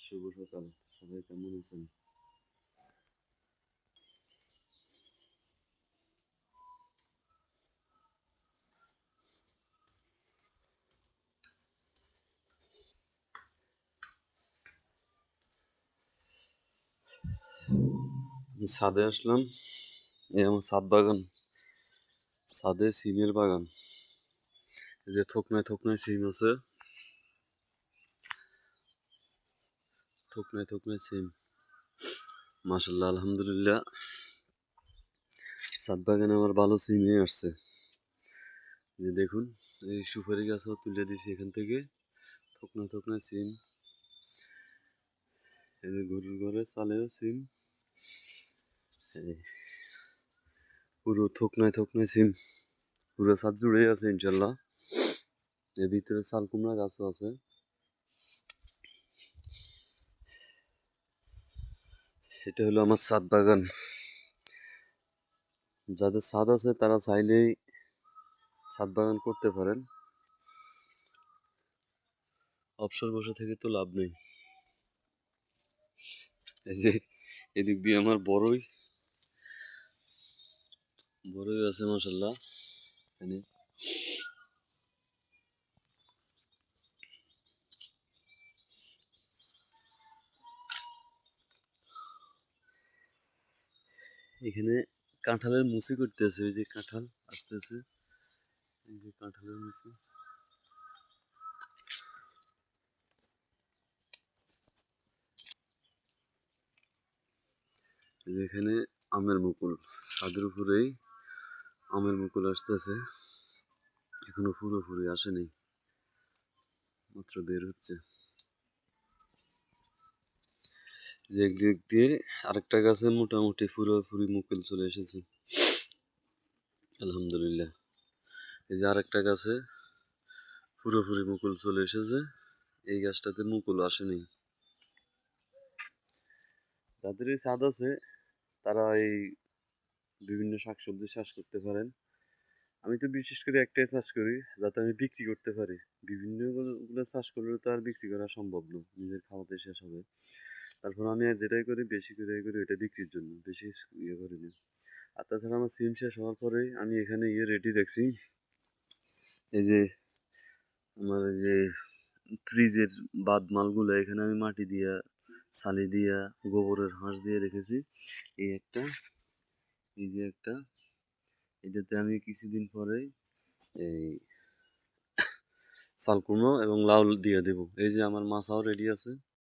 শুভ সকাল, সবাই কেমন আছেন? আমি ছাদে আসলাম। এই আমার ছাদ বাগান, ছাদে সিমের বাগান। এই যে থোকনায় থোকনায় সিম আছে, থোকনায় থোকনায় সিম। মাশাল্লাহ, আলহামদুলিল্লাহ, ছাদ বাগানে আমার ভালো সিমই আসছে। যে দেখুন, এই সুপারি গাছও তুলে দিছি এখান থেকে, থোকনায় থোকনায় সিম। এই যে গরুর ঘরে চালেও সিম, এই পুরো থোকনায় থোকনায় সিম, পুরো ছাদ জুড়েই আছে ইনশাল্লাহ। এর ভিতরে চাল কুমড়া গাছও আছে। এটা হলো আমার ছাদ বাগান। যাদের ছাদ আছে তারা চাইলেই ছাদ বাগান করতে পারেন। অবসর বসে থেকে তো লাভ নেই। এই যে এদিক দিয়ে আমার বড়ই আছে মাশাল্লাহ। এখানে এখানে কাঁঠালের মুচি করতেছে, ওই যে কাঁঠাল আসতেছে, এই যে কাঁঠালের মুচি। এখানে আমের মুকুল, ছাদের উপরেই আমের মুকুল আসতেছে, এখনো পুরোপুরি আসেনি, মাত্র বের হচ্ছে। যে একদিক দিয়ে আরেকটা গাছে মোটামুটি পুরোপুরি মুকুল চলে এসেছে, আলহামদুলিল্লাহ। এই যে আরেকটা গাছে পুরোপুরি মুকুল চলে এসেছে, এই গাছটাতে মুকুল আসেনি। যাদের এই ছাদ আছে তারা এই বিভিন্ন শাকসবজি চাষ করতে পারেন। আমি তো বিশেষ করে একটাই চাষ করি, যাতে আমি বিক্রি করতে পারি। বিভিন্ন গুলো চাষ করলে তো আর বিক্রি করা সম্ভব না, নিজের খাওয়াতে শেষ হবে। তারপর আমি আর যেটাই করি বেশি করে করি ওইটা বিক্রির জন্য, বেশি ইয়ে করি না। আর তাছাড়া আমার সিম শেষ হওয়ার পরে আমি এখানে ইয়ে রেডি রাখছি। এই যে আমার এই যে ফ্রিজের বাদ মালগুলো এখানে আমি মাটি দিয়া, ছালি দিয়া, গোবরের হাঁস দিয়ে রেখেছি। এই একটা, এই যে একটা, এটাতে আমি কিছুদিন পরে এই চাল কুমড়ো এবং লাউ দিয়ে দেবো। এই যে আমার মাছাও রেডি আছে।